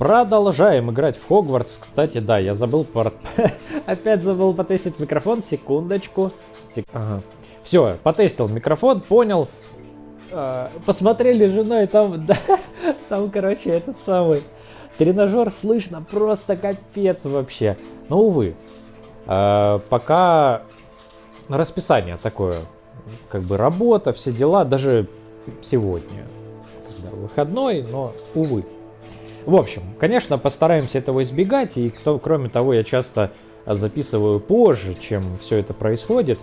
Продолжаем играть в Хогвартс. Кстати, да, я забыл опять забыл потестить микрофон. Секундочку. Ага. Все, потестил микрофон, понял. Посмотрели с женой, там, да, там, короче, этот самый тренажер слышно просто капец вообще. Но, увы, пока расписание такое, как бы работа, все дела, даже сегодня, когда выходной, но, увы. В общем, конечно, постараемся этого избегать, и кроме того, я часто записываю позже, чем все это происходит.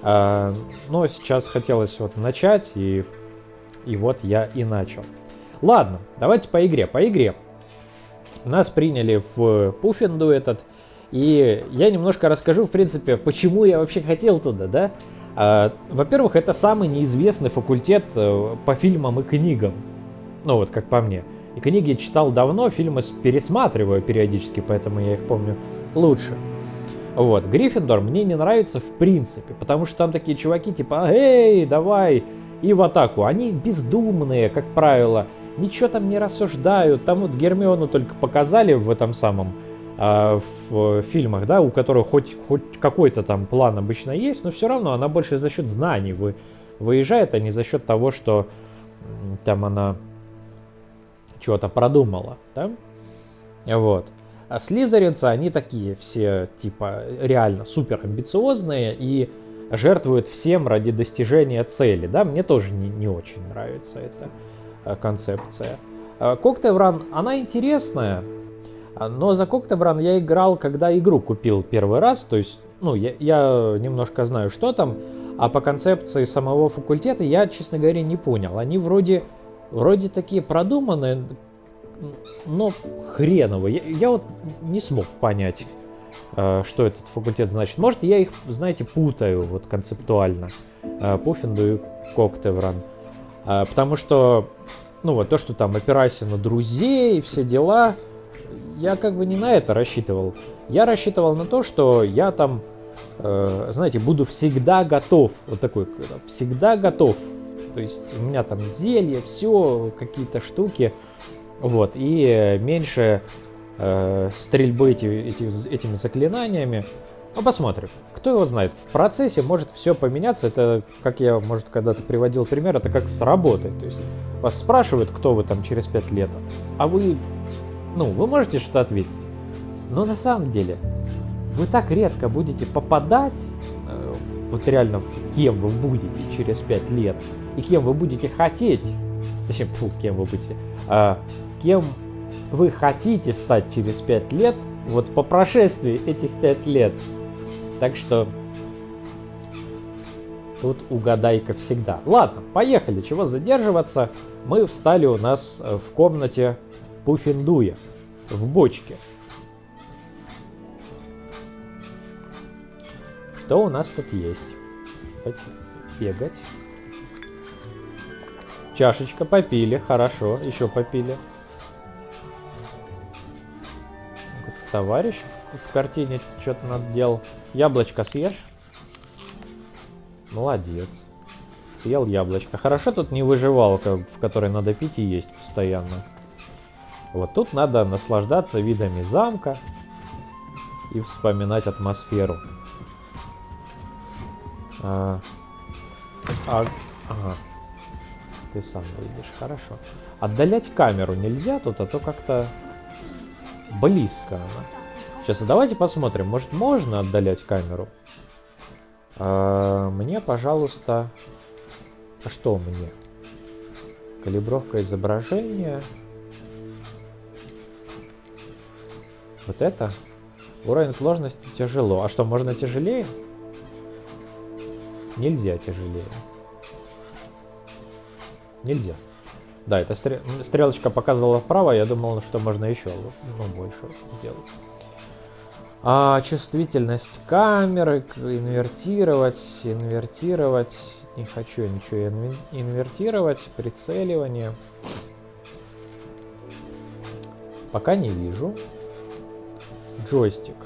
Но сейчас хотелось вот начать, и вот я и начал. Ладно, давайте по игре. По игре. Нас приняли в Пуффинду этот, и я немножко расскажу, в принципе, почему я вообще хотел туда, да? Во-первых, это самый неизвестный факультет по фильмам и книгам. Ну вот, как по мне. И книги читал давно, фильмы пересматриваю периодически, поэтому я их помню лучше. Вот, Гриффиндор мне не нравится в принципе, потому что там такие чуваки типа «Эй, давай!» и в атаку. Они бездумные, как правило, ничего там не рассуждают. Там вот Гермиону только показали в этом самом, в фильмах, да, у которых хоть какой-то там план обычно есть, но все равно она больше за счет знаний выезжает, а не за счет того, что там она чего-то продумала, да? Вот. А слизеринцы, они такие все, типа, реально супер амбициозные и жертвуют всем ради достижения цели, да? Мне тоже не очень нравится эта концепция. Коктевран, она интересная, но за Коктевран я играл, когда игру купил первый раз, то есть, ну, я немножко знаю, что там, а по концепции самого факультета я, честно говоря, не понял. Они вроде такие продуманные, но хреновые. Я вот не смог понять, что этот факультет значит. Может, я их, знаете, путаю вот концептуально. Пуффинду и Коктевран. Потому что, ну вот то, что там опирайся на друзей и все дела, я как бы не на это рассчитывал. Я рассчитывал на то, что я там, знаете, буду всегда готов. Вот такой, всегда готов. То есть у меня там зелья, все, какие-то штуки, вот, и меньше стрельбы этими заклинаниями. Ну, посмотрим. Кто его знает. В процессе может все поменяться. Это, как я, может, когда-то приводил пример, это как с работой. То есть вас спрашивают, кто вы там через 5 лет, а вы, ну, вы можете что-то ответить. Но на самом деле вы так редко будете попадать, вот реально, кем вы будете через 5 лет. И кем вы будете хотеть, точнее, кем вы будете, кем вы хотите стать через 5 лет, вот по прошествии этих 5 лет. Так что тут угадайка всегда. Ладно, поехали, чего задерживаться. Мы встали у нас в комнате Пуффиндуя, в бочке. Что у нас тут есть? Давайте бегать. Чашечка попили, хорошо, еще попили. Товарищ в картине что-то наделал. Яблочко съешь? Молодец. Съел яблочко. Хорошо, тут не выживалка, в которой надо пить и есть постоянно. Вот тут надо наслаждаться видами замка и вспоминать атмосферу. Ага. Ты сам выйдешь, хорошо. Отдалять камеру нельзя тут, а то как-то близко она. Сейчас, давайте посмотрим, может можно отдалять камеру? Мне, пожалуйста... А что мне? Калибровка изображения. Вот это? Уровень сложности тяжело. А что, можно тяжелее? Нельзя тяжелее. Нельзя. Да, эта стрелочка показывала вправо, я думал, что можно еще больше сделать. Чувствительность камеры, инвертировать. Не хочу я ничего инвертировать. Прицеливание. Пока не вижу. Джойстик.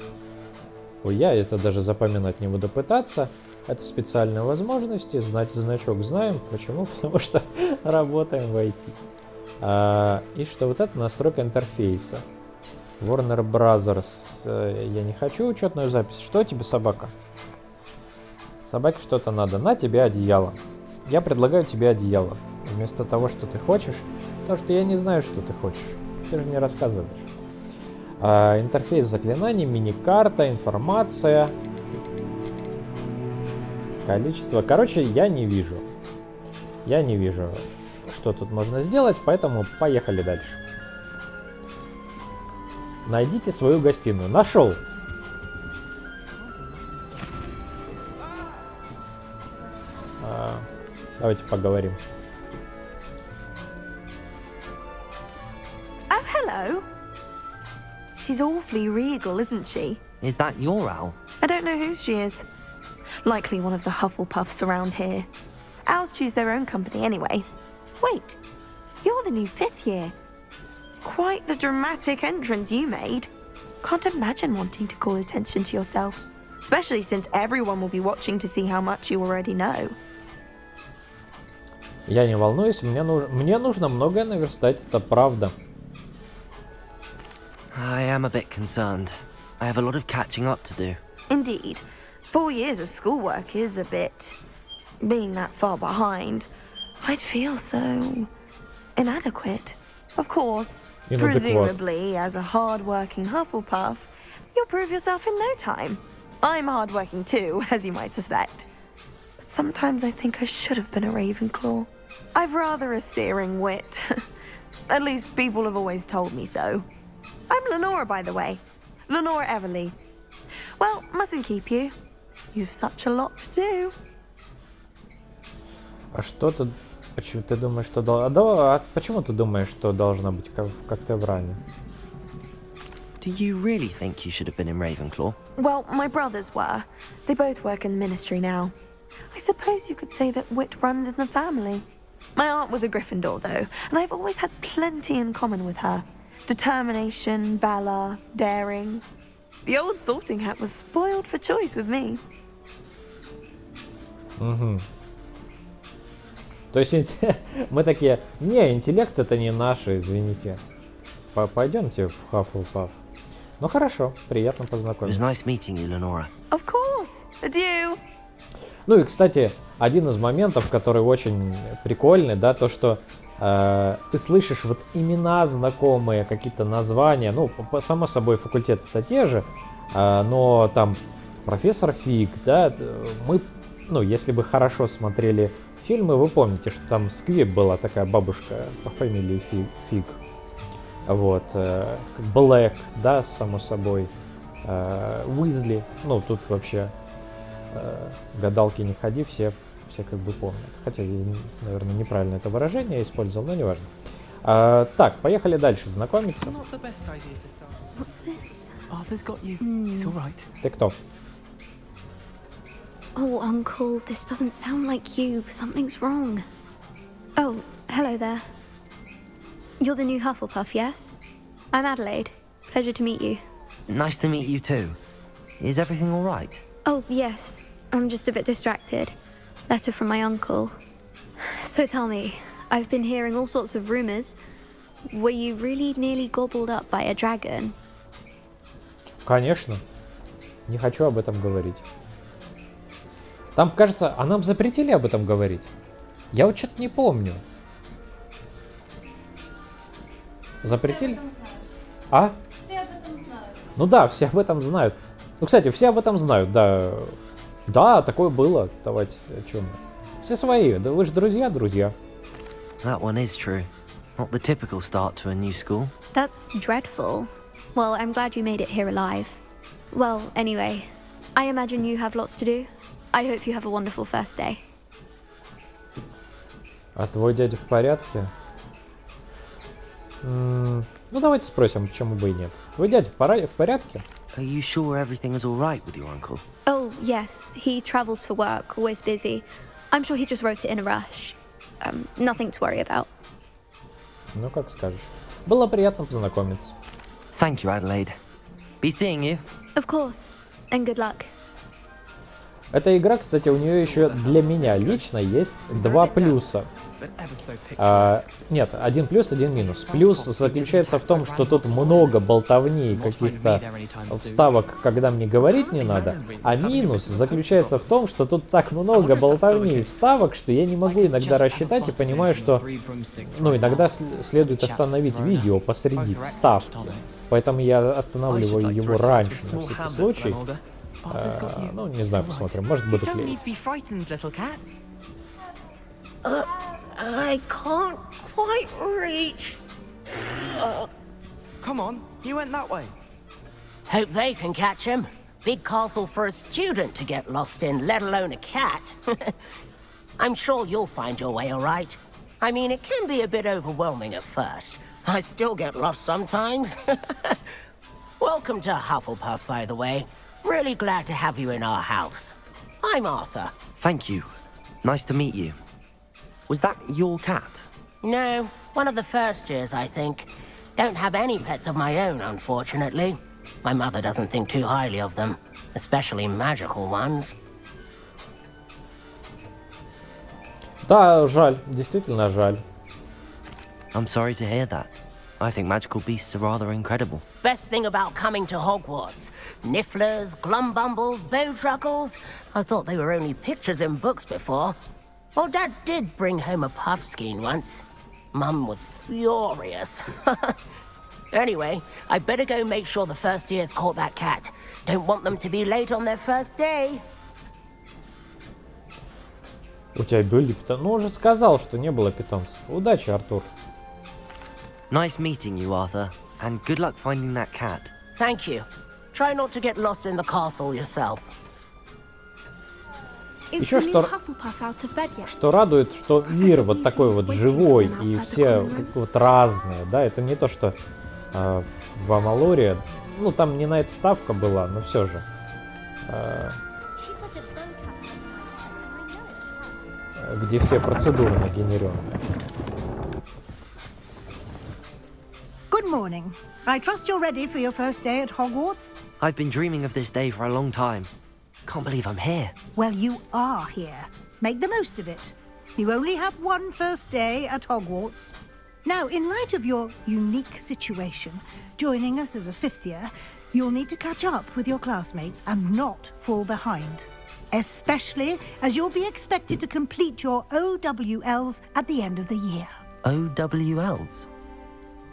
Ой, я это даже запоминать не буду пытаться. Это специальные возможности. Значок знаем. Почему? Потому что работаем в IT. И что вот это настройка интерфейса. Warner Brothers. Я не хочу учетную запись. Что тебе, собака? Собаке что-то надо. На тебе одеяло. Я предлагаю тебе одеяло. Вместо того, что ты хочешь. Потому что я не знаю, что ты хочешь. Ты же мне рассказываешь. Интерфейс заклинаний, мини-карта, информация. Количество. Короче, я не вижу. Я не вижу, что тут можно сделать, поэтому поехали дальше. Найдите свою гостиную. Нашел. Давайте поговорим. Oh, hello. She's awfully regal, isn't she? Is that your owl? I don't know who she is. Likely one of the Hufflepuffs around here. Owls choose their own company anyway. Wait, you're the new 5th year. Quite the dramatic entrance you made. Can't imagine wanting to call attention to yourself, especially since everyone will be watching to see how much you already know. Я не волнуюсь, мне нужно многое наверстать, это правда. I am a bit concerned. I have a lot of catching up to do. Indeed. 4 years of schoolwork is a bit... Being that far behind, I'd feel so... inadequate. Of course, presumably, as a hard-working Hufflepuff, you'll prove yourself in no time. I'm hard-working too, as you might suspect. But sometimes I think I should have been a Ravenclaw. I've rather a searing wit. At least people have always told me so. I'm Lenora, by the way. Lenora Everly. Well, mustn't keep you. You've such a lot to do. А что ты... Почему ты думаешь, что... почему ты думаешь, что должна быть как ты в ране? Do you really think you should have been in Ravenclaw? Well, my brothers were. They both work in the ministry now. I suppose you could say that wit runs in the family. My aunt was a Gryffindor, though, and I've always had plenty in common with her. Determination, valor, daring. The old sorting hat was spoiled for choice with me. Угу. То есть мы такие, не, интеллект это не наш, извините. Пойдемте в Hufflepuff. Ну хорошо, приятно познакомиться. It was nice meeting you, Lenora. Of course. Adieu. Ну и, кстати, один из моментов, который очень прикольный, да, то, что ты слышишь вот имена знакомые, какие-то названия, ну, само собой, факультеты-то те же, но там профессор Фиг, да, мы, ну, если бы хорошо смотрели фильмы, вы помните, что там Сквиб была такая бабушка по фамилии Фиг, вот, Блэк, да, само собой, Уизли, ну, тут вообще гадалки не ходи, все как бы помнят. Хотя я, наверное, неправильно это выражение использовал, но неважно. Так, поехали дальше знакомиться. Ты кто? Oh, Uncle, this doesn't sound like you. Something's wrong. Oh, hello there. You're the new Hufflepuff, yes? I'm Adelaide. Pleasure to meet you. Nice to meet you too. Is everything all right? Oh, yes. I'm just a bit distracted. Letter from my uncle. So tell me, I've been hearing all sorts of rumors. Were you really nearly gobbled up by a dragon? Конечно. Не хочу об этом говорить. Там, кажется, а нам запретили об этом говорить. Я вот что-то не помню. Запретили? А? Все об этом знают. Ну да, все об этом знают. Ну, кстати, все об этом знают, да. Да, такое было. Давайте, о чем? Все свои, да вы же друзья. That one is true. Not the typical start to a new school. That's dreadful. Well, I'm glad you made it here alive. Well, anyway, I imagine you have lots to do. I hope you have a wonderful first day. А твой дядя в порядке? Ну, давайте спросим, почему бы и нет. Твой дядя в порядке? Are you sure everything is all right with your uncle? Oh, yes. He travels for work, always busy. I'm sure he just wrote it in a rush. Nothing to worry about. Ну, как скажешь. Было приятно познакомиться. Thank you, Adelaide. Be seeing you. Of course. And good luck. Эта игра, кстати, у нее еще для меня лично есть два плюса. Нет, один плюс, один минус. Плюс заключается в том, что тут много болтовни и каких-то вставок, когда мне говорить не надо. А минус заключается в том, что тут так много болтовни и вставок, что я не могу иногда рассчитать и понимаю, что иногда следует остановить видео посреди вставки. Поэтому я останавливаю его раньше, на всякий случай. Не знаю, посмотрим. Может, буду клеить. I can't quite reach. Come on, you went that way. Hope they can catch him. Big castle for a student to get lost in, let alone a cat. I'm sure you'll find your way all right. I mean, it can be a bit overwhelming at first. I still get lost sometimes. Welcome to Hufflepuff, by the way. Really glad to have you in our house. I'm Arthur. Thank you. Nice to meet you. Was that your cat? No, one of the first years, I think. Don't have any pets of my own, unfortunately. My mother doesn't think too highly of them, especially magical ones. Да, жаль, действительно жаль. I'm sorry to hear that. I think magical beasts are rather incredible. Best thing about coming to Hogwarts. Nifflers, glumbumbles, bowtruckles. I thought they were only pictures in books before. Well, Dad did bring home a puffskein once. Mum was furious. Anyway, I better go make sure the first years caught that cat. Don't want them to be late on their first day. У тебя были питомцы? Ну, уже сказал, что не было питомцев. Удачи, Артур. Nice meeting you, Arthur. And good luck finding that cat. Thank you. Try not to get lost in the castle yourself. Еще что радует, что мир вот такой вот живой и все вот разные, да, это не то, что в Амалоре, там не на это ставка была, но все же. Где все процедуры нагенеренные. Good morning. I trust you're ready for your first day at Hogwarts? I've been dreaming of this day for a long time. Can't believe I'm here. Well, you are here. Make the most of it. You only have one first day at Hogwarts. Now, in light of your unique situation, joining us as a fifth year, you'll need to catch up with your classmates and not fall behind. Especially as you'll be expected to complete your OWLs at the end of the year. OWLs?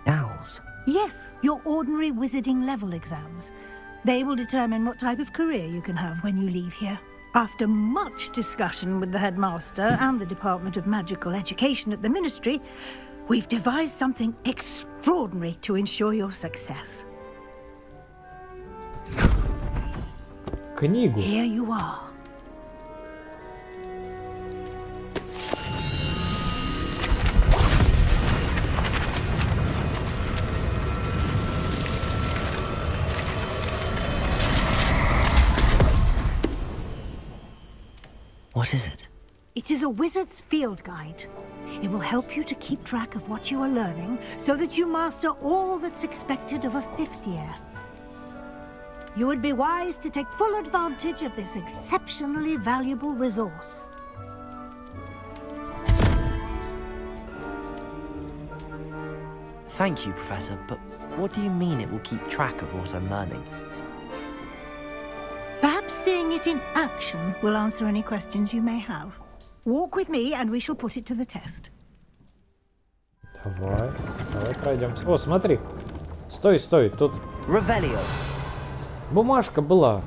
Owls? Yes, your ordinary wizarding level exams. They will determine what type of career you can have when you leave here. After much discussion with the headmaster and the Department of Magical Education at the Ministry, we've devised something extraordinary to ensure your success. Книгу. Here you are. What is it? It is a wizard's field guide. It will help you to keep track of what you are learning so that you master all that's expected of a fifth year. You would be wise to take full advantage of this exceptionally valuable resource. Thank you, Professor, but what do you mean it will keep track of what I'm learning? Perhaps seeing it in action will answer any questions you may have. Walk with me and we shall put it to the test. Давай пройдемся. О, смотри. Стой, тут Revelio. Бумажка была.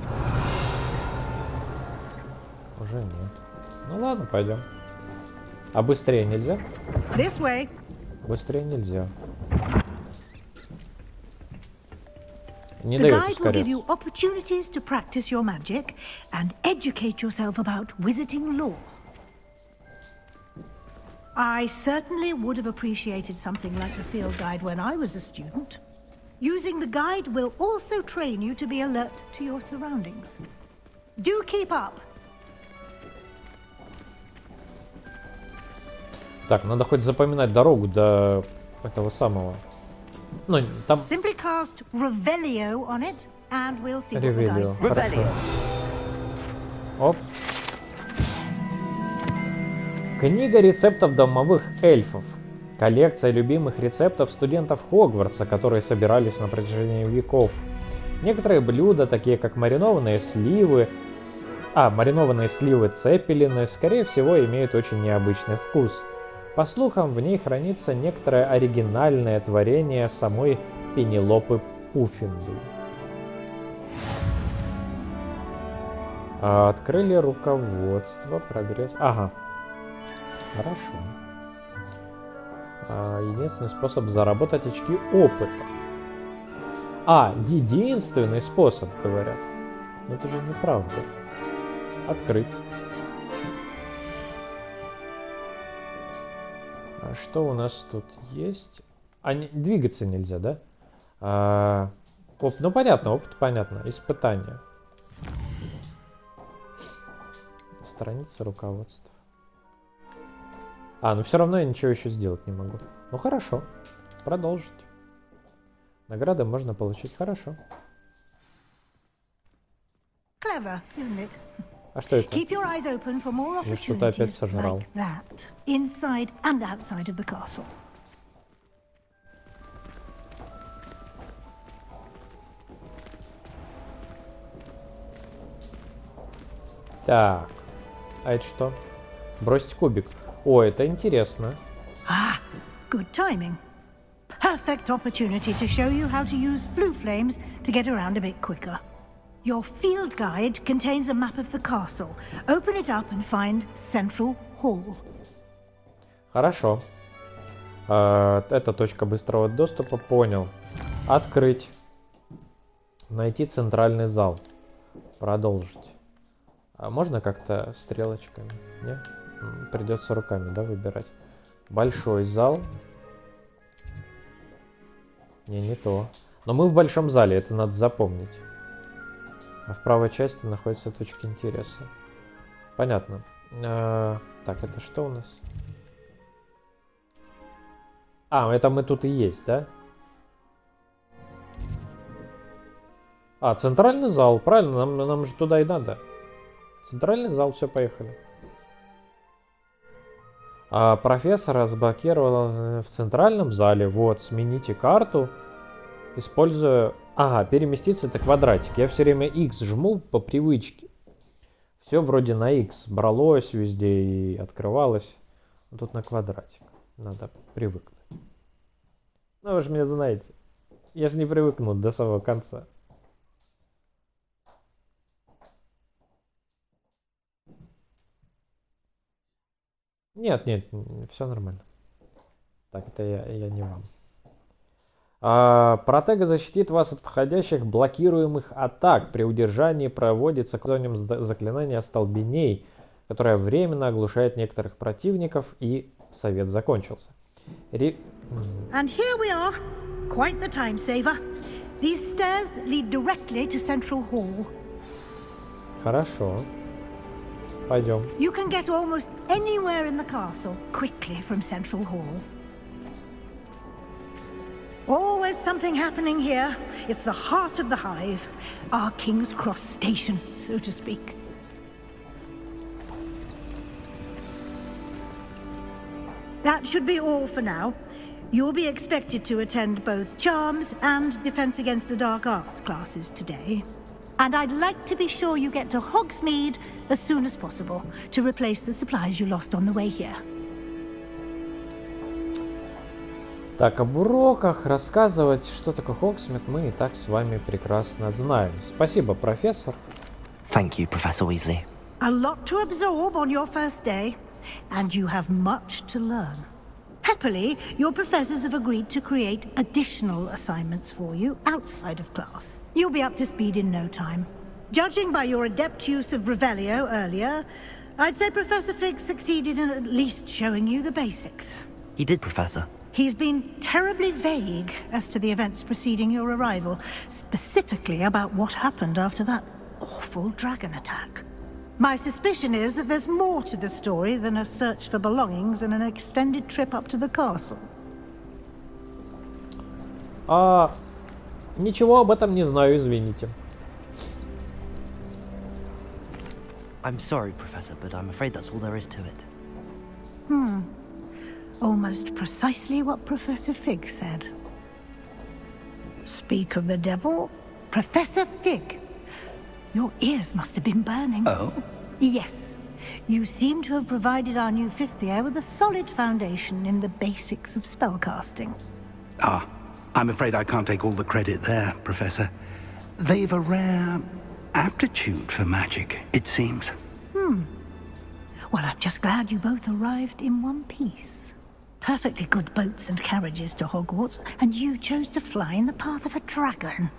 Уже нет. Ну ладно, пойдем. А быстрее нельзя? This way. Быстрее нельзя. Не The дает guide will give ускоряться. you opportunities to practice your magic and educate yourself about wizarding lore. I certainly would have appreciated something like the field guide when I was a student. Using the guide will also train you to be alert to your surroundings. Do keep up. Так, надо хоть запоминать дорогу до этого самого. Ну, там... Simply cast Revelio on it, and we'll see what the Revelio. guide says. Revelio. Оп. Книга рецептов домовых эльфов. Коллекция любимых рецептов студентов Хогвартса, которые собирались на протяжении веков. Некоторые блюда, такие как маринованные сливы цеппелины, скорее всего, имеют очень необычный вкус. По слухам, в ней хранится некоторое оригинальное творение самой Пенелопы Пуффиндуй. Открыли руководство, прогресс. Ага. Хорошо. Единственный способ заработать очки опыта. Единственный способ, говорят. Но это же неправда. Открыть. Что у нас тут есть? Двигаться нельзя, да? Ну понятно, опыт понятно. Испытания. Страница руководства. Но все равно я ничего еще сделать не могу. Ну хорошо. Продолжить. Награды можно получить. Хорошо. Clever, isn't it? А что это? Keep your eyes open for more Я что-то опять opportunities сожрал. like that, inside and outside of the castle. Так. А это что? Бросить кубик. О, это интересно. Good timing. Perfect opportunity to show you how to use flue flames to get around a bit quicker. Your field guide contains a map of the castle. Open it up and find Central Hall. Хорошо. Это точка быстрого доступа. Понял. Открыть. Найти центральный зал. Продолжить. Можно как-то стрелочками? Нет? Придется руками, да, выбирать. Большой зал. Не то. Но мы в большом зале, это надо запомнить. А в правой части находятся точки интереса. Понятно. Так, это что у нас? Это мы тут и есть, да? Центральный зал. Правильно, нам же туда и надо. Центральный зал, все, поехали. Профессор разблокировал в центральном зале. Вот, смените карту. Используя... переместиться это квадратик. Я все время X жму по привычке. Все вроде на X бралось везде и открывалось. Тут на квадратик. Надо привыкнуть. Ну вы же меня знаете. Я же не привыкну до самого конца. Нет, все нормально. Так, это я не вам. Протега защитит вас от входящих блокируемых атак. При удержании проводится использованием заклинания остолбеней, которое временно оглушает некоторых противников, и совет закончился. And here we are. Quite the time saver. These stairs lead directly to Central Hall. Хорошо. Пойдем. You can get almost anywhere in the castle quickly from Central Hall. Always something happening here. It's the heart of the hive. Our King's Cross station, so to speak. That should be all for now. You'll be expected to attend both Charms and Defense Against the Dark Arts classes today. And I'd like to be sure you get to Hogsmeade as soon as possible to replace the supplies you lost on the way here. Так, об уроках рассказывать, что такое Хогсмит, мы и так с вами прекрасно знаем. Спасибо, профессор. Thank you, Professor Weasley. A lot to absorb on your first day, and you have much to learn. Happily, your professors have agreed to create additional assignments for you outside of class. You'll be up to speed in no time. Judging by your adept use of Revelio earlier, I'd say Professor Fig succeeded in at least showing you the basics. He did, Professor. He's been terribly vague as to the events preceding your arrival, specifically about what happened after that awful dragon attack. My suspicion is that there's more to the story than a search for belongings and an extended trip up to the castle. Ничего об этом не знаю, извините. I'm sorry, Professor, but I'm afraid that's all there is to it. Almost precisely what Professor Fig said. Speak of the devil, Professor Fig. Your ears must have been burning. Oh? Yes. You seem to have provided our new fifth year with a solid foundation in the basics of spellcasting. Ah, I'm afraid I can't take all the credit there, Professor. They've a rare aptitude for magic, it seems. Well, I'm just glad you both arrived in one piece. Perfectly good boats and carriages to Hogwarts, and you chose to fly in the path of a dragon.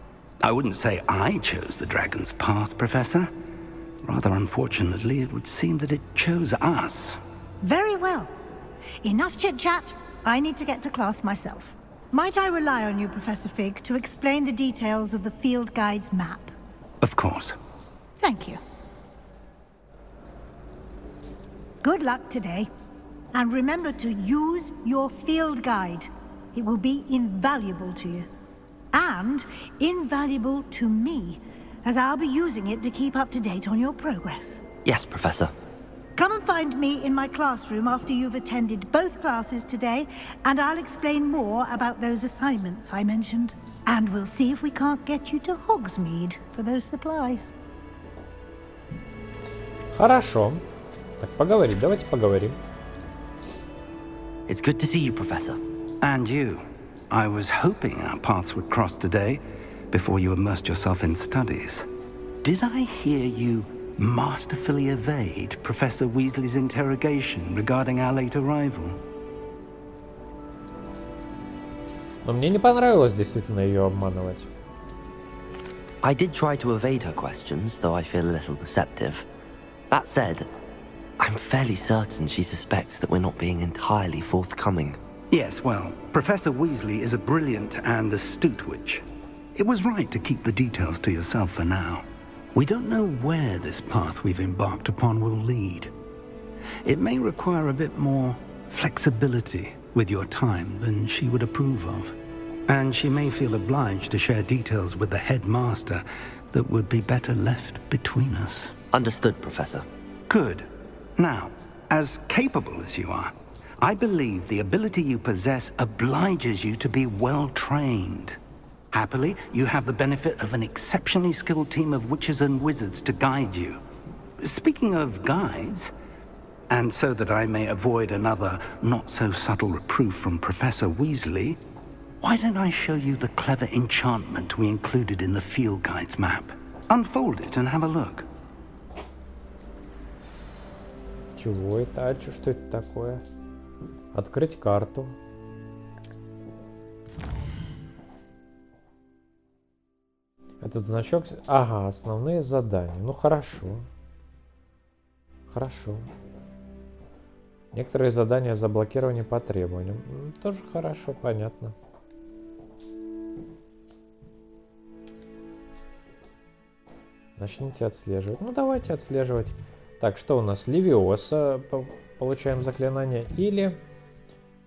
I wouldn't say I chose the dragon's path, Professor. Rather unfortunately, it would seem that it chose us. Very well. Enough chit-chat. I need to get to class myself. Might I rely on you, Professor Fig, to explain the details of the field guide's map? Of course. Thank you. Good luck today. And remember to use your field guide. It will be invaluable to you. And invaluable to me, as I'll be using it to keep up to date on your progress. Yes, Professor. Come and find me in my classroom after you've attended both classes today, and I'll explain more about those assignments I mentioned. And we'll see if we can't get you to Hogsmeade for those supplies. Хорошо. Так, поговорить. Давайте поговорим. It's good to see you, Professor. And you. I was hoping our paths would cross today, before you immersed yourself in studies. Did I hear you masterfully evade Professor Weasley's interrogation regarding our late arrival? Но мне не понравилось действительно ее обманывать. I did try to evade her questions, though I feel a little deceptive. That said, I'm fairly certain she suspects that we're not being entirely forthcoming. Yes, well, Professor Weasley is a brilliant and astute witch. It was right to keep the details to yourself for now. We don't know where this path we've embarked upon will lead. It may require a bit more flexibility with your time than she would approve of. And she may feel obliged to share details with the headmaster that would be better left between us. Understood, Professor. Good. Now, as capable as you are, I believe the ability you possess obliges you to be well trained. Happily, you have the benefit of an exceptionally skilled team of witches and wizards to guide you. Speaking of guides, and so that I may avoid another not-so-subtle reproof from Professor Weasley, why don't I show you the clever enchantment we included in the field guide's map? Unfold it and have a look. Чего это? А что это такое? Открыть карту. Этот значок... Ага, основные задания. Ну хорошо. Хорошо. Некоторые задания заблокированы по требованиям. Тоже хорошо, понятно. Начните отслеживать. Ну давайте отслеживать. Так, что у нас? Левиоса. Получаем заклинание. Или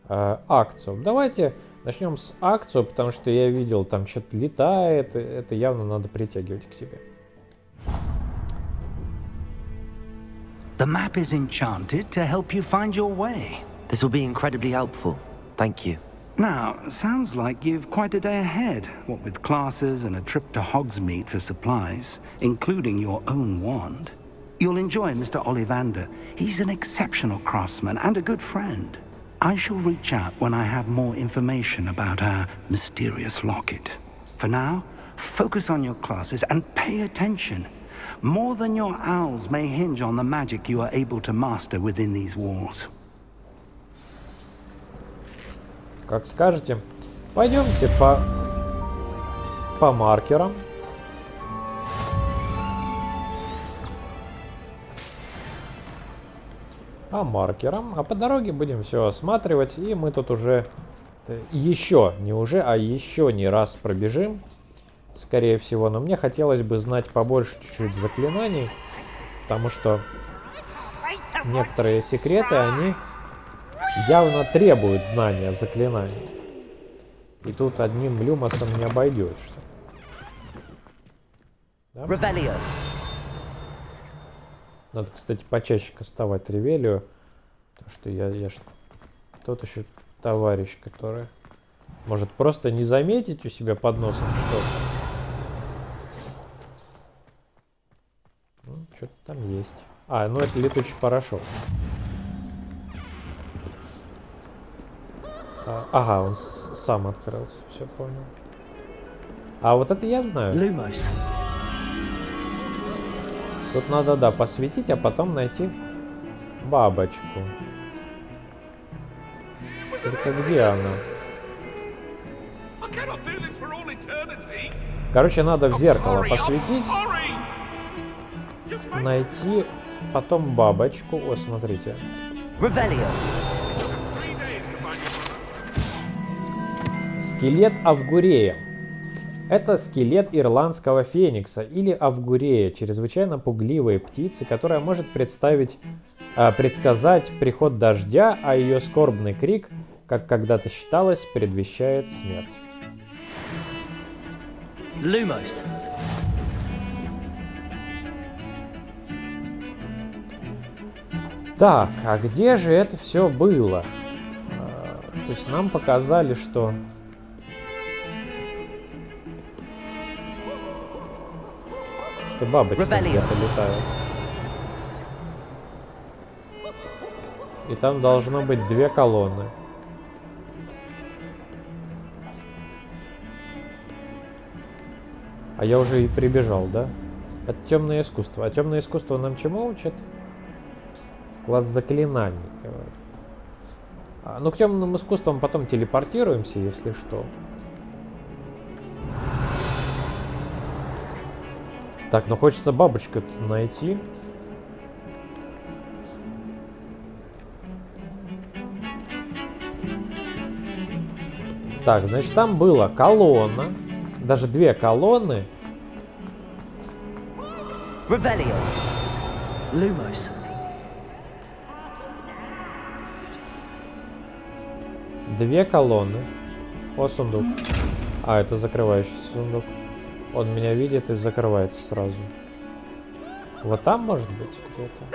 акцию. Давайте начнем с акцию, потому что я видел, там что-то летает. Это явно надо притягивать к себе. The map is enchanted to help you find your way. This will be incredibly helpful. Thank you. Now, sounds like you've quite a day ahead, what with classes and a trip to Hogsmeade for supplies, including your own wand. You'll enjoy Mr. Ollivander. He's an exceptional craftsman and a good friend. I shall reach out when I have more information about our mysterious locket. For now, focus on your classes and pay attention. More than your owls may hinge on the magic you are able to master within these walls. Как скажете. Пойдемте по маркерам. А по дороге будем все осматривать, и мы тут уже еще не раз пробежим, скорее всего. Но мне хотелось бы знать побольше чуть-чуть заклинаний, потому что некоторые секреты, они явно требуют знания заклинаний. И тут одним люмосом не обойдешься. Да? Надо, кстати, почаще кастовать ревелию. Потому что я ж тот еще товарищ, который может просто не заметить у себя под носом что-то. Ну, что-то там есть. А, ну это летучий порошок. Ага, он сам открылся, все понял. А вот это я знаю. Lumos. Тут надо, да, посветить, а потом найти бабочку. Только где она? Короче, надо в зеркало посветить. Найти потом бабочку. О, смотрите. Скелет Авгурея. Это скелет ирландского феникса или авгурея, чрезвычайно пугливой птицы, которая может предсказать приход дождя, а ее скорбный крик, как когда-то считалось, предвещает смерть. Lumos. Так, а где же это все было? То есть нам показали, что... бабочки где-то летают. И там должно быть 2 колонны. А я уже и прибежал, да? Это темное искусство. А темное искусство нам чему учат? Класс заклинаний. Ну, к темным искусствам потом телепортируемся, если что. Так, ну хочется бабочку найти. Так, значит, там была колонна. Даже 2 колонны. Lumos. 2 колонны. О, сундук. А, это закрывающий сундук. Он меня видит и закрывается сразу. Вот там, может быть, где-то.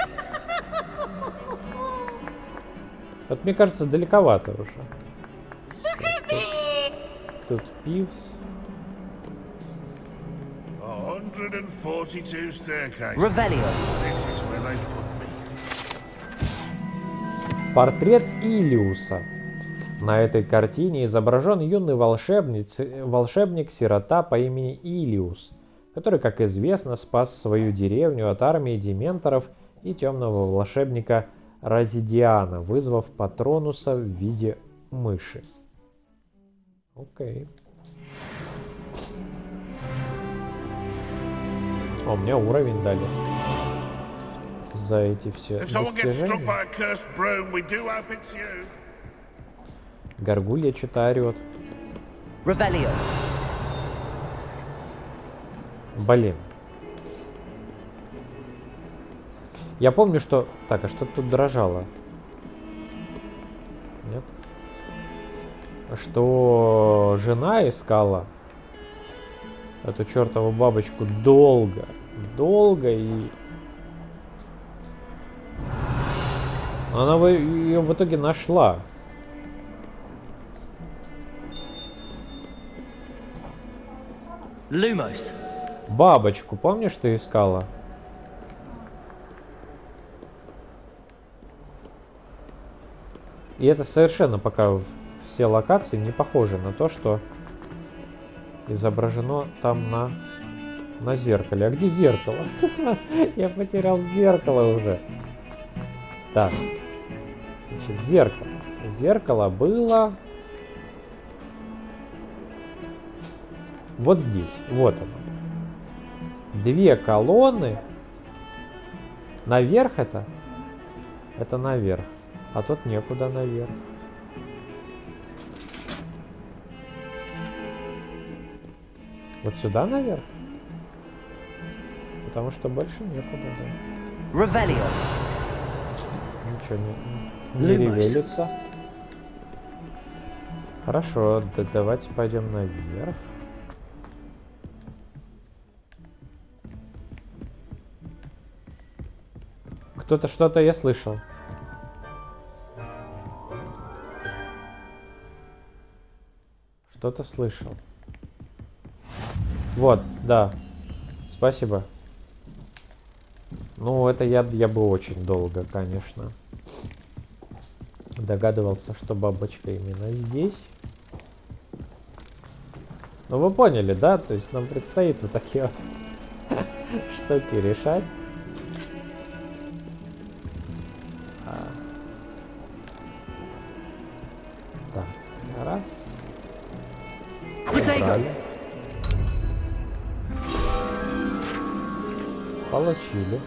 Вот мне кажется, далековато уже. Тут пивс. 142 staircases. Revelio. This is where they put me. Портрет Илиуса. На этой картине изображен юный волшебник-сирота по имени Илиус, который, как известно, спас свою деревню от армии дементоров и темного волшебника Разидиана, вызвав Патронуса в виде мыши. Окей. О, мне уровень дали. За эти все достижения. Горгулья что-то орет. Блин. Я помню, что... Так, а что тут дрожало? Нет? Что жена искала эту чертову бабочку долго. Долго и... Она ее в итоге нашла. Lumos. Бабочку, помнишь, ты искала? И это совершенно пока все локации не похожи на то, что изображено там на зеркале. А где зеркало? Я потерял зеркало уже. Так. Значит, зеркало. Зеркало было... Вот здесь. Вот оно. 2 колонны. Наверх это? Это наверх. А тут некуда наверх. Вот сюда наверх? Потому что больше некуда, да. Revelio. Ничего не ревелится. Хорошо, давайте пойдем наверх. Кто-то что-то я слышал. что-то слышал. Вот, да. Спасибо. Ну, это я бы очень долго, конечно, догадывался, что бабочка именно здесь. Ну, вы поняли, да? То есть нам предстоит вот такие вот штуки решать. Так, раз. Убрали. Получили.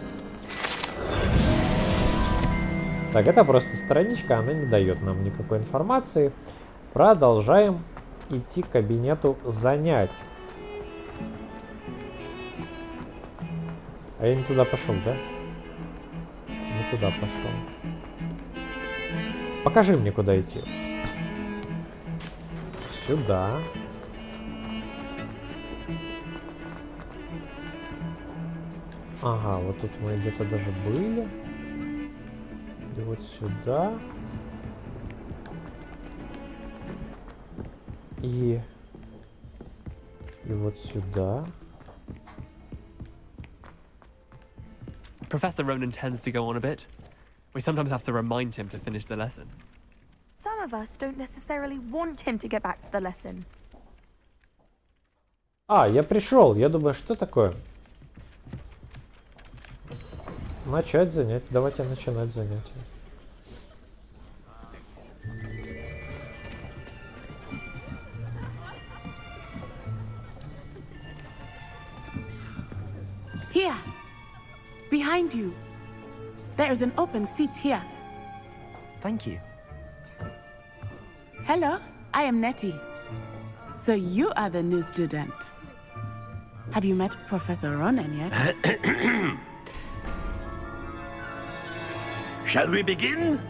Так, это просто страничка, она не дает нам никакой информации. Продолжаем идти к кабинету занять. А я не туда пошел, да? Не туда пошел. Покажи мне, куда идти. Сюда. Ага, вот тут мы где-то даже были. И вот сюда. И вот сюда. Professor Ronan tends to go on a bit. We sometimes have to remind him to finish the lesson. Some of us don't necessarily want him to get back to the lesson. А, я пришел. Я думаю, что такое? Начать занятие. Давайте начинать занятие. Here, behind you. There is an open seat here. Thank you. Hello, I am Nettie. So you are the new student. Have you met Professor Ronan yet? Shall we begin?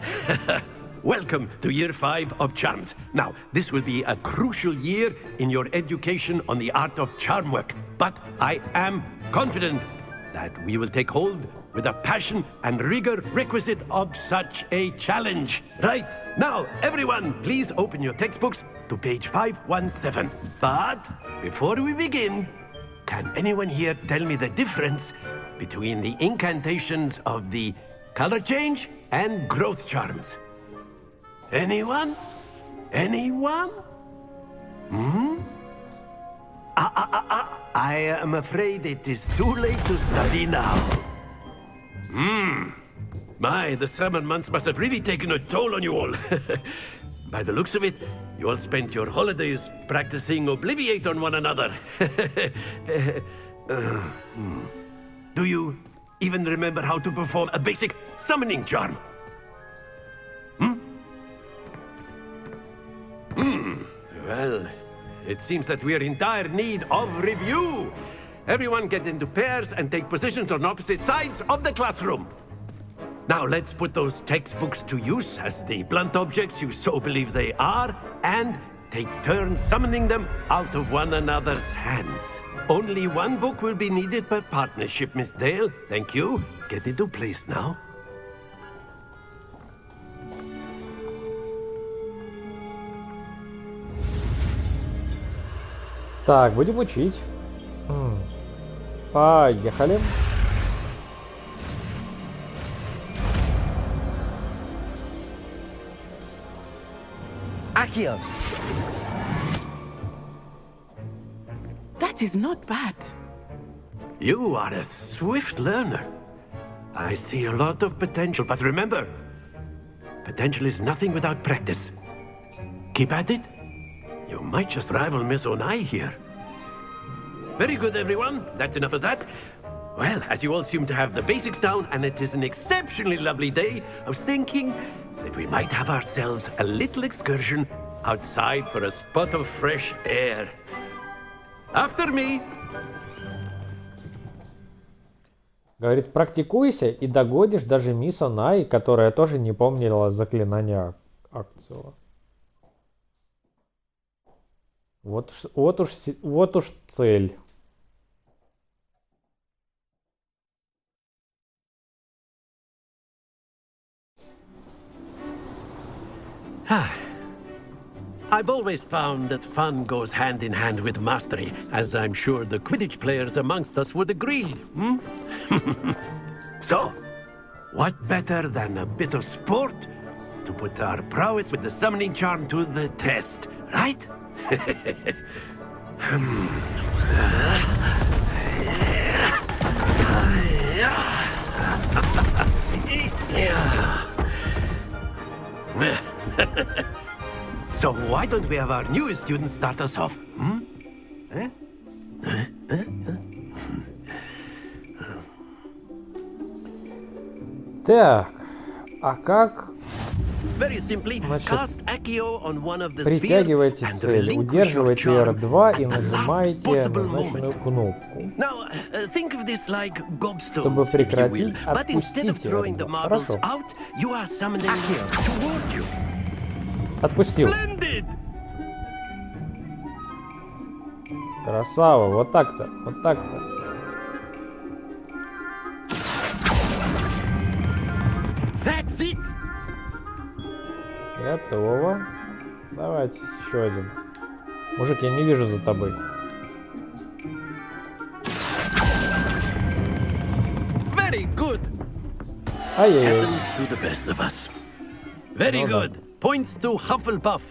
Welcome to Year 5 of Charms. Now, this will be a crucial year in your education on the art of charm work. But I am confident that we will take hold with the passion and rigor requisite of such a challenge. Right, now, everyone, please open your textbooks to page 517. But before we begin, can anyone here tell me the difference between the incantations of the color change and growth charms? Anyone? Anyone? I am afraid it is too late to study now. My, the summer months must have really taken a toll on you all. By the looks of it, you all spent your holidays practicing Obliviate on one another. Do you even remember how to perform a basic summoning charm? Well, it seems that we are in dire need of review. Everyone get into pairs and take positions on opposite sides of the classroom. Now let's put those textbooks to use as the blunt objects you so believe they are, and take turns summoning them out of one another's hands. Only one book will be needed per partnership, Miss Dale. Thank you. Get into place now. Так, будем учить. Поехали. Accio! That is not bad. You are a swift learner. I see a lot of potential, but remember, potential is nothing without practice. Keep at it. You might just rival Miss Onai here. Very good, everyone. That's enough of that. Well, as you all seem to have the basics down, and it is an exceptionally lovely day, I was thinking that we might have ourselves a little excursion outside for a spot of fresh air. After me. Говорит, практикуйся и догодишь даже мисс Онай, которая тоже не помнила заклинания Акцио. Вот уж цель. I've always found that fun goes hand in hand with mastery, as I'm sure the Quidditch players amongst us would agree. So, what better than a bit of sport to put our prowess with the summoning charm to the test, right? So why don't we have our newest student start us off? Так, а как Very simply, cast Accio on one of the притягиваете spheres and цель? relinquish your Удерживаете charm R2 и at the last нажимаете possible назначенную moment. кнопку. Now, think of this like Чтобы gobstones, if you will. прекратить, But instead of отпустите throwing the R2. marbles Хорошо. out, you are summoning them toward you. Отпустил. Splendid! Красава, вот так-то, вот так-то. That's it! Готово. Давайте еще один. Мужик, я не вижу за тобой. Very good! Ай-яй-яй. Happens to the best of us. Very good. Points to Hufflepuff.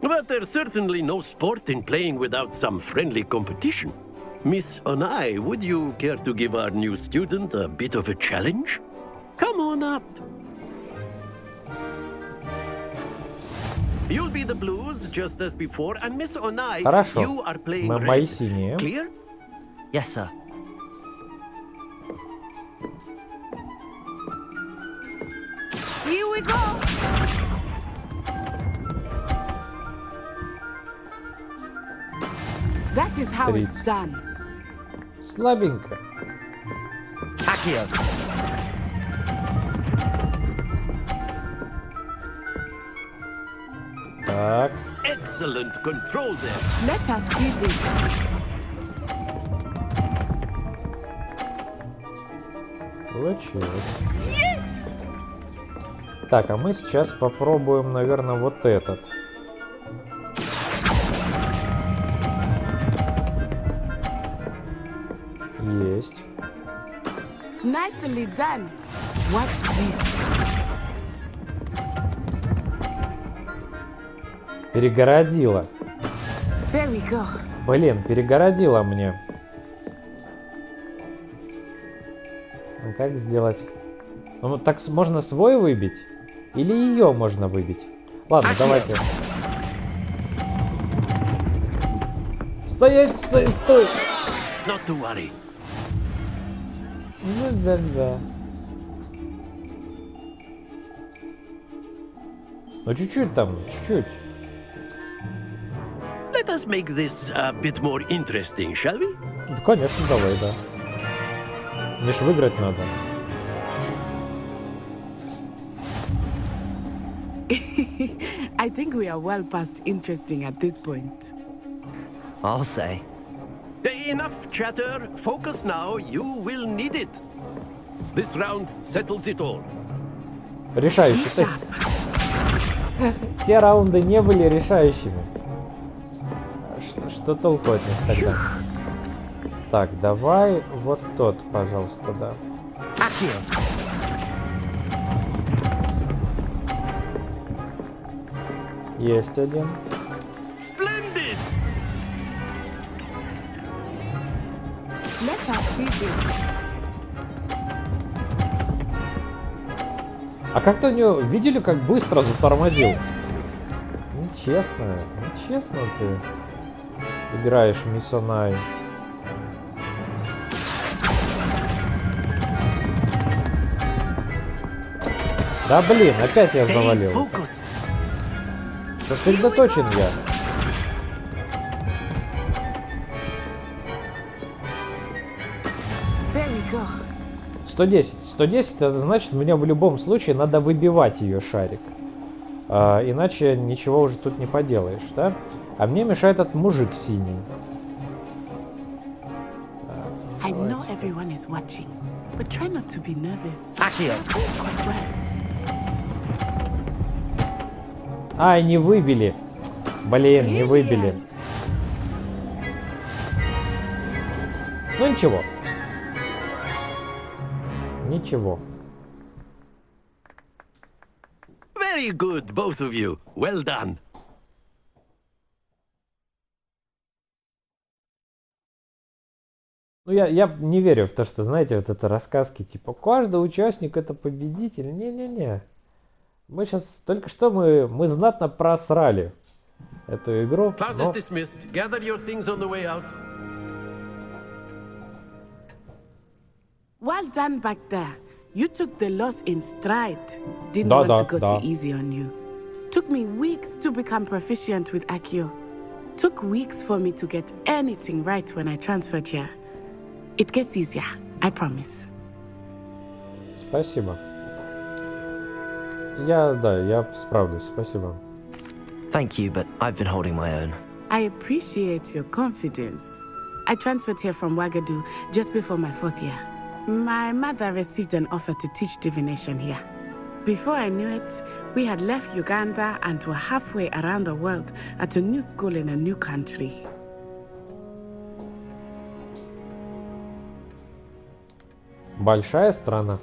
But there's certainly no sport in playing without some friendly competition. Miss Onai, would you care to give our new student a bit of a challenge? Come on up. You'll be the blues just as before, and Miss Onai, Хорошо. you are playing Мои red. синие. Clear? Yes, sir. Here we go! That is how it's done. Слабенько. Accio. Так. Excellent control there. Let us see this. Получилось. Так, а мы сейчас попробуем, наверное, вот этот. Есть. Nicely done. Watch this. Перегородила. There we go. Блин, перегородила мне. Ну, как сделать? Ну, так можно свой выбить? Или ее можно выбить? Ладно, давайте. Стоять, стой, стой! Not to worry. Ну да. Ну чуть-чуть там, чуть-чуть. Let us make this a bit more interesting, shall we? Да, конечно, давай, да. Мне ж выиграть надо. I think we are well past interesting at this point. I'll say. Enough chatter. Focus now. You will need it. This round settles it all. Решающий. Те раунды не были решающими. Что толку от них тогда? Так, давай вот тот, пожалуйста, да. Есть один. Splendid! Let us see this. А как-то у него, видели, как быстро затормозил? Нечестно, нечестно ты играешь, мисс Онай. Да блин, опять я завалил. Сосредоточен я. There we go. 110. 110 это значит, мне в любом случае надо выбивать ее шарик. Иначе ничего уже тут не поделаешь, да? А мне мешает этот мужик синий. I know everyone is watching, but try not to be nervous. Accio. Quite well. Ай, не выбили. Блин, не выбили. Ну ничего. Ничего. Very good, both of you. Well done. Ну, я не верю в то, что, знаете, вот это рассказки, типа, каждый участник это победитель. Не-не-не. Мы сейчас, только что мы знатно просрали эту игру. Class is dismissed. Gather your things on the way out. Well done back there. You took the loss in stride. Didn't Da, want da, to go da. too easy on you. Took me weeks to become proficient with Accio. Took weeks for me to get anything right when I transferred here. It gets easier, I promise. Спасибо. Я справлюсь, спасибо. Thank you, but I've been holding my own. I appreciate your confidence. I transferred here from Wagadu just before my 4th year. My mother received an offer to teach divination here. Before I knew it, we had left Uganda and were halfway around the world at a new school in a new country. Большая страна.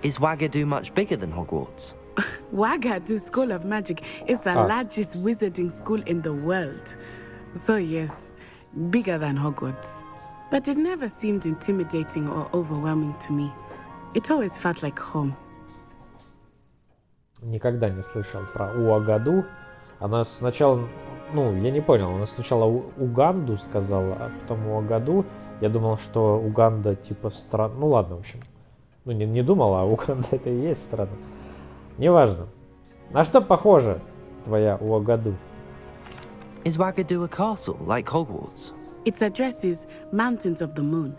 Is Wagadu much bigger than Hogwarts? Wagadu School of Magic is the largest wizarding school in the world. So yes, bigger than Hogwarts. But it never seemed intimidating or overwhelming to me. It always felt like home. Никогда не слышал про Уагаду. Она сначала, ну, я не понял, она сначала Уганду сказала, а потом Уагаду. Я думал, что Уганда типа страна. Ну ладно, в общем. Ну не думал, а Уганда это и есть страна. Неважно. На что похожа твоя Уагаду? Is Wagadu a castle like Hogwarts? Its address is Mountains of the Moon.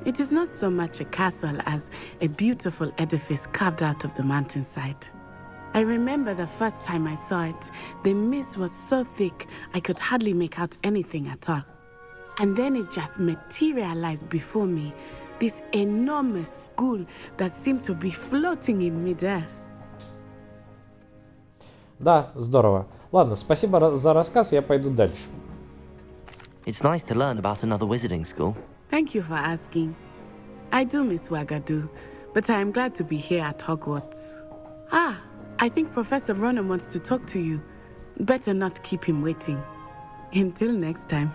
It is not so much a castle as a beautiful edifice carved out of the mountainside. I remember the first time I saw it, the mist was so thick I could hardly make out anything at all. And then it just materialized before me, this enormous school that seemed to be floating in midair. Да, здорово. Ладно, спасибо за рассказ, я пойду дальше. It's nice to learn about another wizarding school. Thank you for asking. I do miss Wagadu, but I am glad to be here at Hogwarts. Ah, I think Professor Ronan wants to talk to you. Better not keep him waiting. Until next time.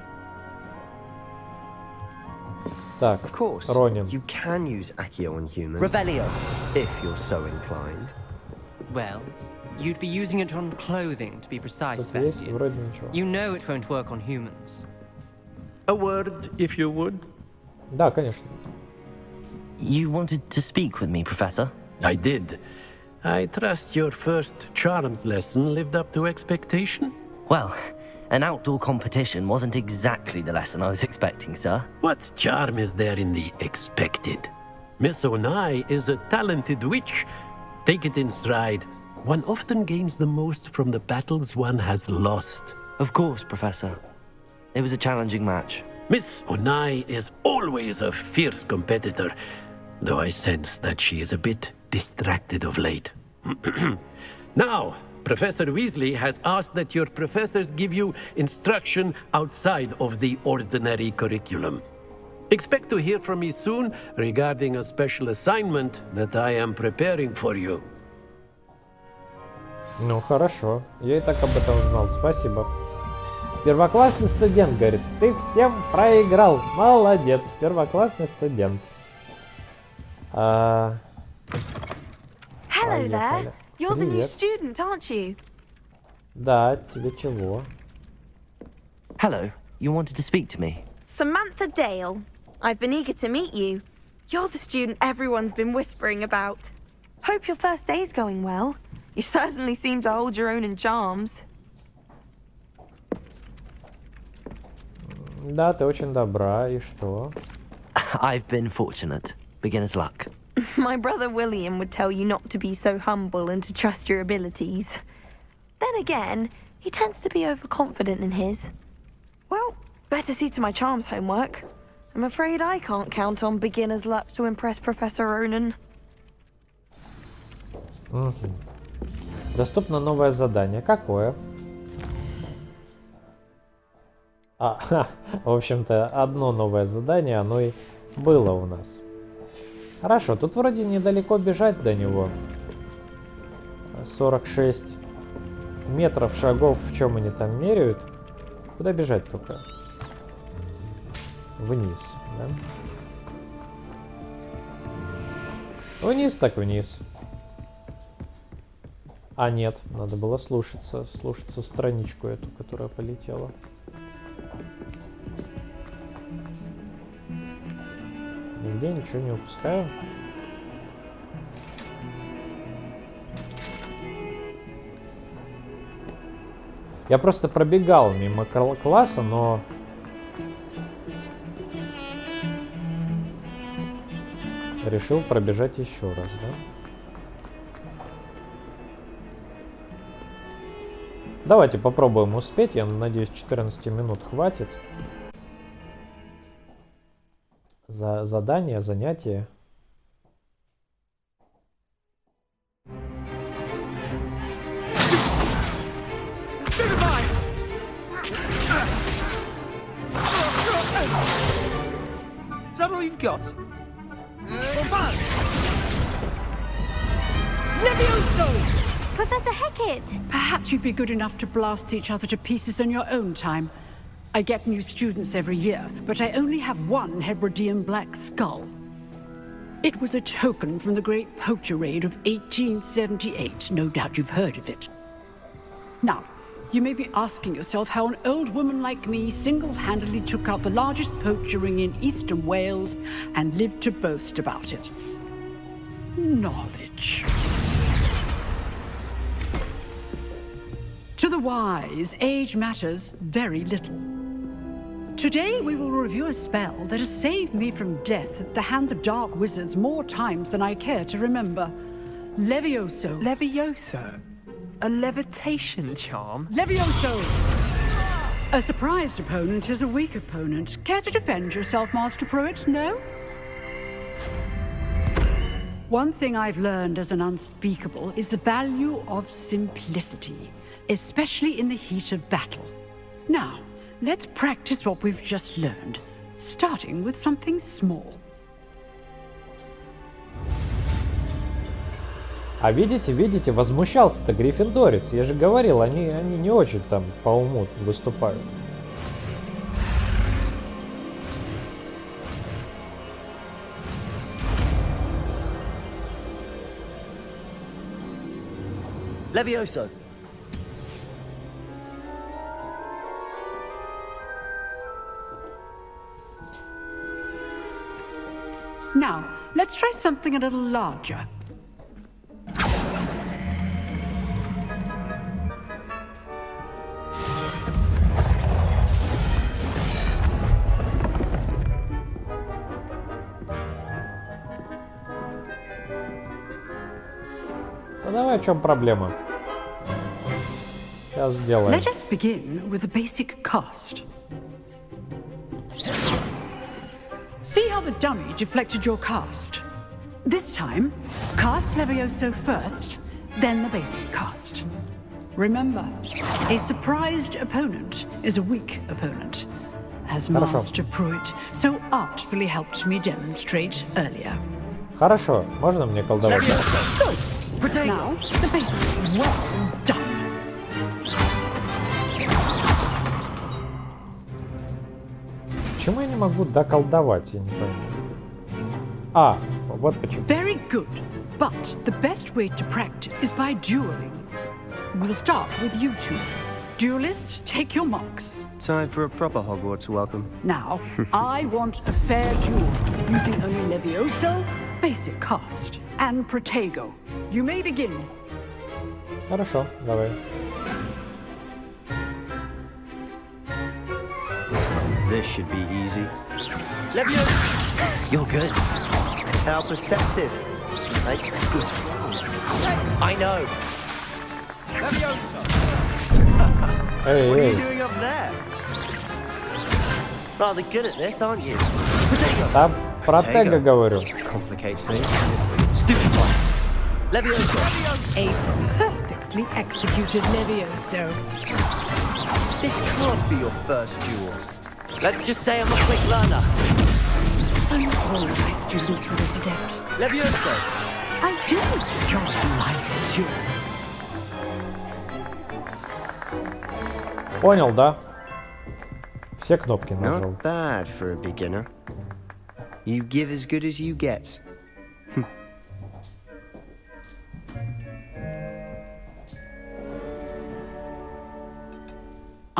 Так, of course, Ронин. You can use Accio on humans. Revelio. If you're so inclined. Well, you'd be using it on clothing, to be precise, Тут есть Sebastian. вроде ничего. You know it won't work on humans. A word, if you would. Да, конечно. You wanted to speak with me, Professor? I did. I trust your first charms lesson lived up to expectation? Well, an outdoor competition wasn't exactly the lesson I was expecting, sir. What charm is there in the expected? Miss Onai is a talented witch. Take it in stride. One often gains the most from the battles one has lost. Of course, Professor. It was a challenging match. Miss Onai is always a fierce competitor, though I sense that she is a bit distracted of late. Now, Professor Weasley has asked that your professors give you instruction outside of the ordinary curriculum. Expect to hear from me soon regarding a special assignment that I am preparing for you. Ну хорошо, я и так об этом знал, спасибо. Первоклассный студент, говорит, ты всем проиграл, молодец, первоклассный студент. Hello Поехали. there. You're the new Привет. student, aren't you? Да, тебе чего? Hello, you wanted to speak to me? Samantha Dale. I've been eager to meet you. You're the student everyone's been whispering about. Hope your first day's going well. You certainly seem to hold your own in charms. Да, ты очень добра, и что? I've been fortunate. Beginner's luck. My brother William would tell you not to be so humble and to trust your abilities. Then again, he tends to be overconfident in his. Well, better see to my charms homework. I'm afraid I can't count on beginner's luck to impress Professor Ronan. Угу. Доступно новое задание. Какое? В общем-то, одно новое задание, оно и было у нас. Хорошо, тут вроде недалеко бежать до него. 46 метров, шагов, в чем они там меряют. Куда бежать только? Вниз, да? Вниз так вниз. А нет, надо было слушаться страничку эту, которая полетела. Нигде ничего не упускаю. Я просто пробегал мимо класса, но... решил пробежать еще раз, да? Давайте попробуем успеть. Я надеюсь, 14 минут хватит. За задание, занятие. Is that all you've got? Levioso! Professor Hecat! Perhaps you'd be good enough to blast each other to pieces on your own time. I get new students every year, but I only have one Hebridean black skull. It was a token from the Great Poacher Raid of 1878. No doubt you've heard of it. Now, you may be asking yourself how an old woman like me single-handedly took out the largest poacher ring in eastern Wales and lived to boast about it. Knowledge. To the wise, age matters very little. Today we will review a spell that has saved me from death at the hands of dark wizards more times than I care to remember. Levioso. Levioso? A levitation charm? Levioso! A surprised opponent is a weak opponent. Care to defend yourself, Master Pruitt? No? One thing I've learned as an unspeakable is the value of simplicity, especially in the heat of battle. Now, let's practice what we've just learned, starting with something small. А видите, возмущался-то гриффиндорец. Я же говорил, они не очень там по уму выступают. Levioso. Now, let's try something a little larger. Ну давай, в чем проблема? Сейчас сделаем. Let us begin with the basic cast. See how the dummy deflected your cast? This time, cast Levioso first, then the basic cast. Remember, a surprised opponent is a weak opponent, as Master Pruitt so artfully helped me demonstrate earlier. Хорошо, можно мне колдовать? Now, the basic. Well done. Почему я не могу доколдовать, я не пойму. А, вот почему. Very good, but the best way to practice is by dueling. We'll start with you two. Duelists, take your marks. Time for a proper Hogwarts welcome. Now, I want a fair duel, using only Levioso, basic cast, and Protego. You may begin. Хорошо, давай. This should be easy. Levioso! You're good. How perceptive. Make good. I know. Levioso! Эй, What are эй. you doing up there? Rather good at this, aren't you? Там Протега говорю. Complicates me. Stupid one. Levioso! A perfectly executed Levioso. This can't be your first duel. Let's just say I'm a quick learner. I'm all my students were this adept. Levioso! I do enjoy life as you. Понял, да? Все кнопки нажал. Not bad for a beginner. You give as good as you get.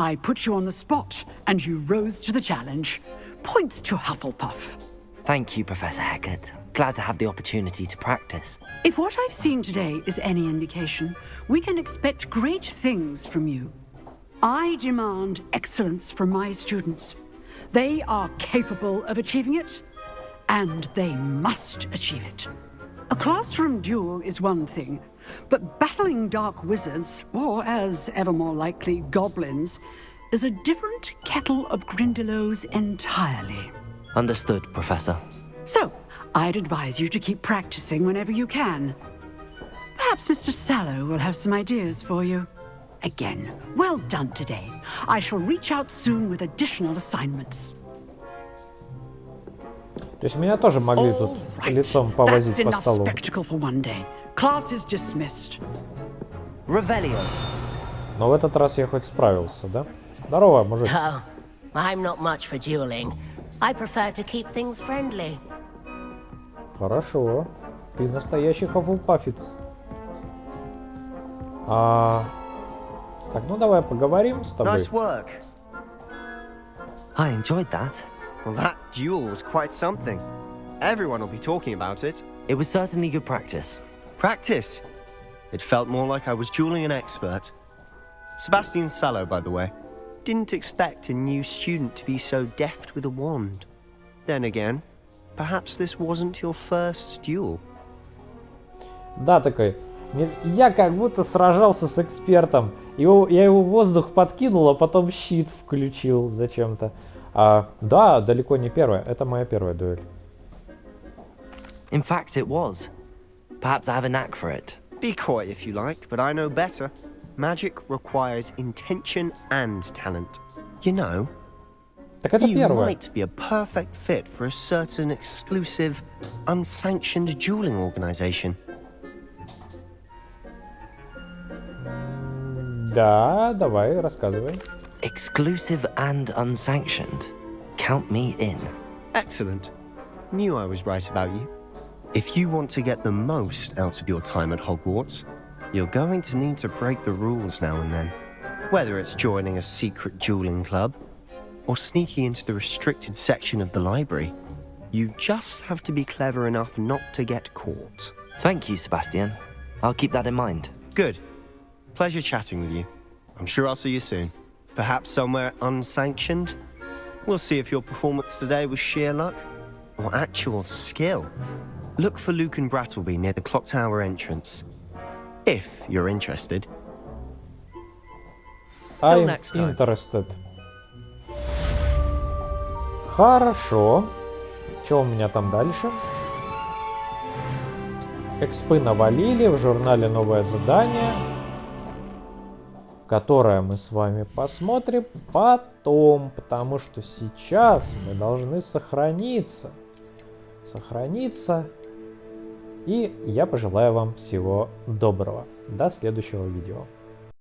I put you on the spot, and you rose to the challenge. Points to Hufflepuff. Thank you, Professor Hecat. Glad to have the opportunity to practice. If what I've seen today is any indication, we can expect great things from you. I demand excellence from my students. They are capable of achieving it, and they must achieve it. A classroom duel is one thing, but battling dark wizards, or as ever more likely, goblins, is a different kettle of Grindylows entirely. Understood, Professor. So, I'd advise you to keep practicing whenever you can. Perhaps Mr. Sallow will have some ideas for you. Again, well done today. I shall reach out soon with additional assignments. То есть меня тоже могли тут лицом повозить по столу. Spectacle for one day. Class is dismissed. Revelio. Но в этот раз я хоть справился, да? Здорово, мужик. Oh, I'm not much for dueling. I prefer to keep things friendly. Хорошо. Ты настоящий хафлпафец. Так, ну давай поговорим с тобой. Nice work. I enjoyed that. Well, that duel was quite something. Everyone will be talking about it. It was certainly good practice. Practice? It felt more like I was dueling an expert. Sebastian Sallow, by the way. Didn't expect a new student to be so deft with a wand. Then again, perhaps this wasn't your first duel. Да, такой. Я как будто сражался с экспертом. Я его в воздух подкинул, а потом щит включил зачем-то. Да, далеко не первая. Это моя первая дуэль. In fact, it was. Perhaps I have a knack for it. Be coy if you like, but I know better. Magic requires intention and talent. You know, так это you первая. might be a perfect fit for a certain exclusive, unsanctioned dueling organization. Да, давай, рассказывай. Exclusive and unsanctioned. Count me in. Excellent. Knew I was right about you. If you want to get the most out of your time at Hogwarts, you're going to need to break the rules now and then. Whether it's joining a secret dueling club, or sneaking into the restricted section of the library, you just have to be clever enough not to get caught. Thank you, Sebastian. I'll keep that in mind. Good. Pleasure chatting with you. I'm sure I'll see you soon. Perhaps somewhere unsanctioned? We'll see if your performance today was sheer luck, or actual skill. Look for Luke and Brattleby near the clock tower entrance. If you're interested. Till next time. Interested. Хорошо. Что у меня там дальше? Экспы навалили, в журнале новое задание, которое мы с вами посмотрим потом, потому что сейчас мы должны сохраниться. И я пожелаю вам всего доброго. До следующего видео.